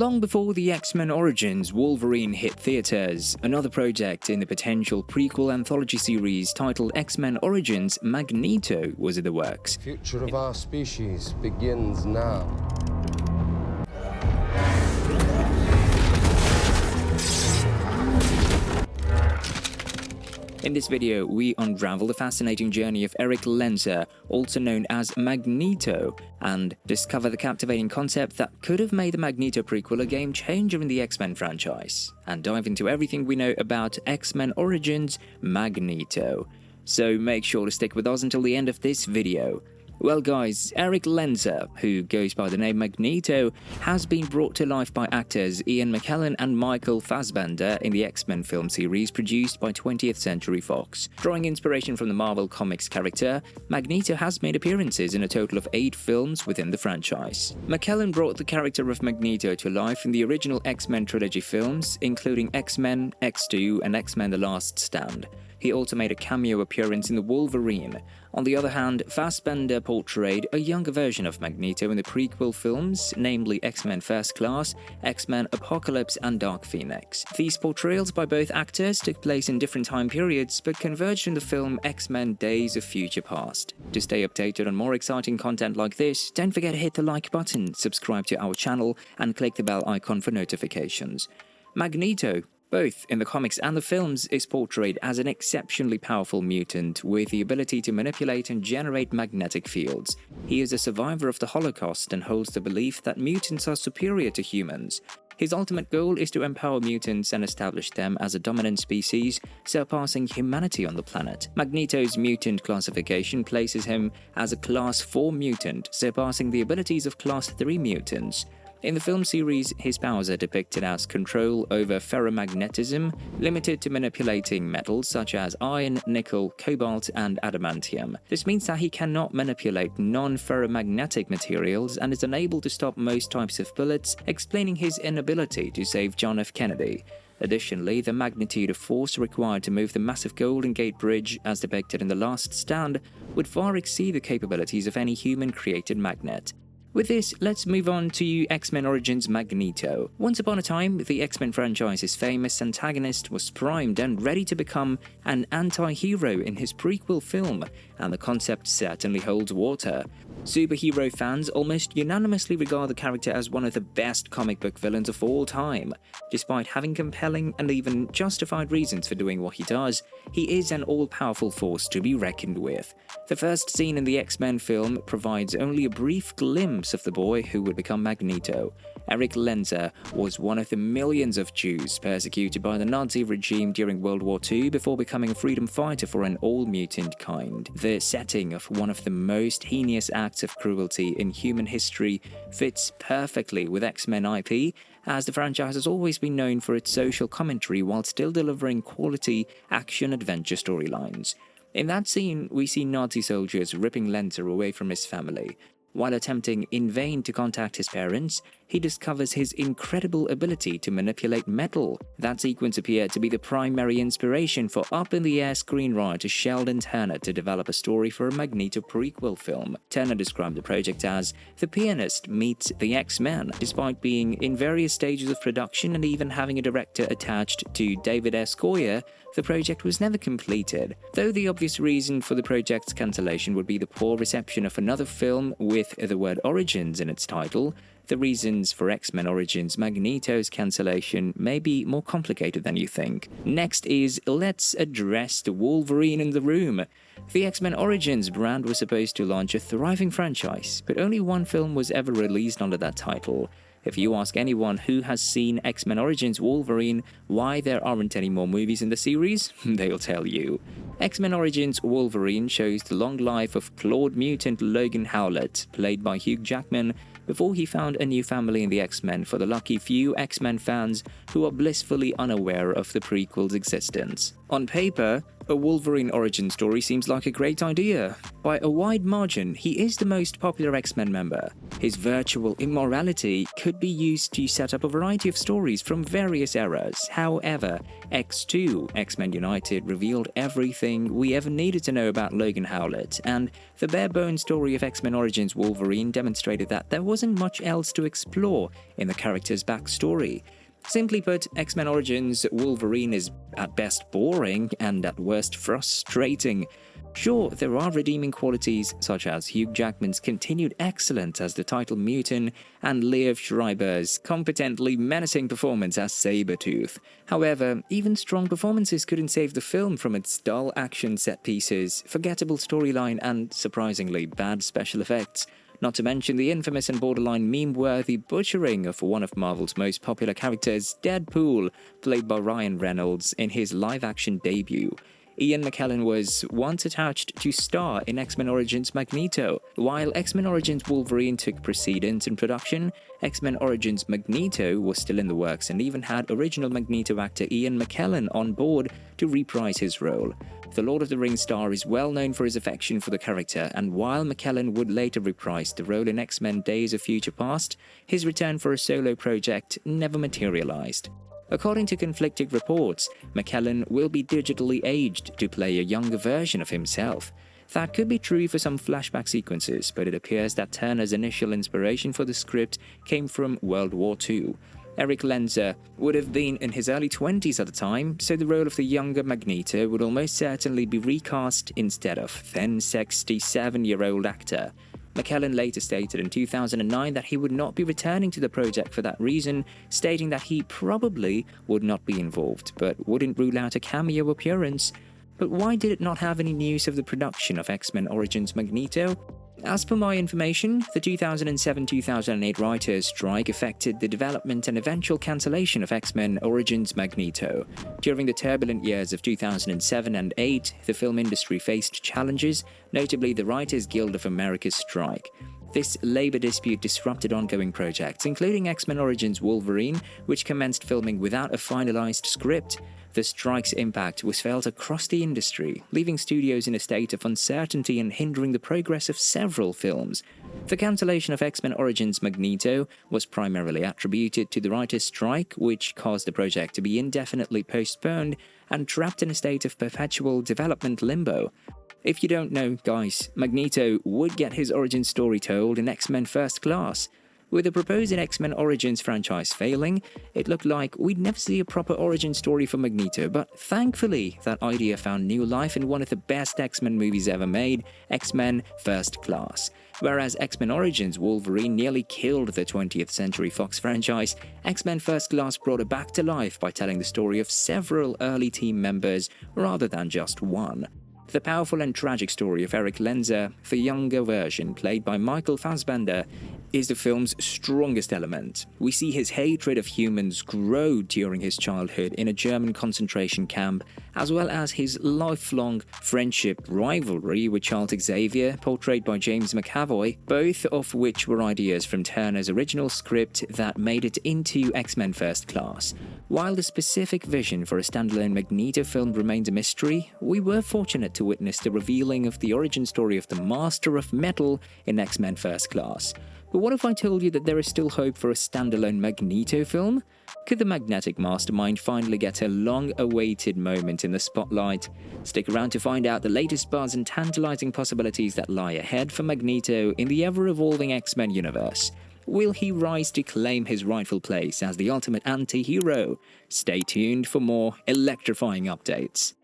Long before the X-Men Origins Wolverine hit theaters, another project in the potential prequel anthology series titled X-Men Origins Magneto was in the works. The future of our species begins now. In this video, we unravel the fascinating journey of Erik Lehnsherr, also known as Magneto, and discover the captivating concept that could have made the Magneto prequel a game changer in the X-Men franchise, and dive into everything we know about X-Men Origins Magneto. So make sure to stick with us until the end of this video. Well guys, Erik Lehnsherr, who goes by the name Magneto, has been brought to life by actors Ian McKellen and Michael Fassbender in the X-Men film series produced by 20th Century Fox. Drawing inspiration from the Marvel Comics character, Magneto has made appearances in a total of 8 films within the franchise. McKellen brought the character of Magneto to life in the original X-Men trilogy films, including X-Men, X2, and X-Men The Last Stand. He also made a cameo appearance in The Wolverine. On the other hand, Fassbender portrayed a younger version of Magneto in the prequel films, namely X-Men First Class, X-Men Apocalypse, and Dark Phoenix. These portrayals by both actors took place in different time periods, but converged in the film X-Men Days of Future Past. To stay updated on more exciting content like this, don't forget to hit the like button, subscribe to our channel, and click the bell icon for notifications. Magneto, both in the comics and the films, is portrayed as an exceptionally powerful mutant with the ability to manipulate and generate magnetic fields. He is a survivor of the Holocaust and holds the belief that mutants are superior to humans. His ultimate goal is to empower mutants and establish them as a dominant species, surpassing humanity on the planet. Magneto's mutant classification places him as a Class 4 mutant, surpassing the abilities of Class 3 mutants. In the film series, his powers are depicted as control over ferromagnetism, limited to manipulating metals such as iron, nickel, cobalt, and adamantium. This means that he cannot manipulate non-ferromagnetic materials and is unable to stop most types of bullets, explaining his inability to save John F. Kennedy. Additionally, the magnitude of force required to move the massive Golden Gate Bridge, as depicted in The Last Stand, would far exceed the capabilities of any human-created magnet. With this, let's move on to X-Men Origins Magneto. Once upon a time, the X-Men franchise's famous antagonist was primed and ready to become an anti-hero in his prequel film, and the concept certainly holds water. Superhero fans almost unanimously regard the character as one of the best comic book villains of all time. Despite having compelling and even justified reasons for doing what he does, he is an all-powerful force to be reckoned with. The first scene in the X-Men film provides only a brief glimpse of the boy who would become Magneto. Erik Lehnsherr was one of the millions of Jews persecuted by the Nazi regime during World War II before becoming a freedom fighter for an all-mutant kind. The setting of one of the most heinous acts of cruelty in human history fits perfectly with X-Men IP, as the franchise has always been known for its social commentary while still delivering quality action-adventure storylines. In that scene, we see Nazi soldiers ripping Lehnsherr away from his family. While attempting in vain to contact his parents, he discovers his incredible ability to manipulate metal. That sequence appeared to be the primary inspiration for Up in the Air screenwriter Sheldon Turner to develop a story for a Magneto prequel film. Turner described the project as The Pianist meets the X-Men. Despite being in various stages of production and even having a director attached to David S. Goyer, the project was never completed. Though the obvious reason for the project's cancellation would be the poor reception of another film with the word Origins in its title, the reasons for X-Men Origins Magneto's cancellation may be more complicated than you think. Next is, let's address the Wolverine in the room. The X-Men Origins brand was supposed to launch a thriving franchise, but only one film was ever released under that title. If you ask anyone who has seen X-Men Origins Wolverine why there aren't any more movies in the series, they'll tell you. X-Men Origins Wolverine shows the long life of clawed mutant Logan Howlett, played by Hugh Jackman, before he found a new family in the X-Men for the lucky few X-Men fans who are blissfully unaware of the prequel's existence. On paper, A Wolverine origin story seems like a great idea. By a wide margin, he is the most popular X-Men member. His virtual immorality could be used to set up a variety of stories from various eras. However, X2, X-Men United, revealed everything we ever needed to know about Logan Howlett, and the bare-bones story of X-Men Origins Wolverine demonstrated that there wasn't much else to explore in the character's backstory. Simply put, X-Men Origins Wolverine is at best boring and at worst frustrating. Sure, there are redeeming qualities such as Hugh Jackman's continued excellence as the title mutant and Liev Schreiber's competently menacing performance as Sabretooth. However, even strong performances couldn't save the film from its dull action set pieces, forgettable storyline and surprisingly bad special effects. Not to mention the infamous and borderline meme-worthy butchering of one of Marvel's most popular characters, Deadpool, played by Ryan Reynolds in his live-action debut. Ian McKellen was once attached to star in X-Men Origins Magneto. While X-Men Origins Wolverine took precedence in production, X-Men Origins Magneto was still in the works and even had original Magneto actor Ian McKellen on board to reprise his role. The Lord of the Rings star is well known for his affection for the character, and while McKellen would later reprise the role in X-Men Days of Future Past, his return for a solo project never materialized. According to conflicting reports, McKellen will be digitally aged to play a younger version of himself. That could be true for some flashback sequences, but it appears that Turner's initial inspiration for the script came from World War II. Eric Lenzer would have been in his early 20s at the time, so the role of the younger Magneto would almost certainly be recast instead of then 67-year-old actor. McKellen later stated in 2009 that he would not be returning to the project for that reason, stating that he probably would not be involved, but wouldn't rule out a cameo appearance. But why did it not have any news of the production of X-Men Origins Magneto? As per my information, the 2007-2008 writers' strike affected the development and eventual cancellation of X-Men Origins Magneto. During the turbulent years of 2007 and 2008, the film industry faced challenges, notably the Writers Guild of America's strike. This labor dispute disrupted ongoing projects, including X-Men Origins Wolverine, which commenced filming without a finalized script. The strike's impact was felt across the industry, leaving studios in a state of uncertainty and hindering the progress of several films. The cancellation of X-Men Origins Magneto was primarily attributed to the writers' strike, which caused the project to be indefinitely postponed and trapped in a state of perpetual development limbo. If you don't know, guys, Magneto would get his origin story told in X-Men First Class. With the proposed X-Men Origins franchise failing, it looked like we'd never see a proper origin story for Magneto, but thankfully, that idea found new life in one of the best X-Men movies ever made, X-Men First Class. Whereas X-Men Origins Wolverine nearly killed the 20th Century Fox franchise, X-Men First Class brought it back to life by telling the story of several early team members rather than just one. The powerful and tragic story of Eric Lenzer, the younger version played by Michael Fassbender, is the film's strongest element. We see his hatred of humans grow during his childhood in a German concentration camp, as well as his lifelong friendship rivalry with Charles Xavier, portrayed by James McAvoy, both of which were ideas from Turner's original script that made it into X-Men First Class. While the specific vision for a standalone Magneto film remains a mystery, we were fortunate to witness the revealing of the origin story of the Master of Metal in X-Men First Class. But what if I told you that there is still hope for a standalone Magneto film? Could the magnetic mastermind finally get a long-awaited moment in the spotlight? Stick around to find out the latest buzz and tantalizing possibilities that lie ahead for Magneto in the ever-evolving X-Men universe. Will he rise to claim his rightful place as the ultimate anti-hero? Stay tuned for more electrifying updates.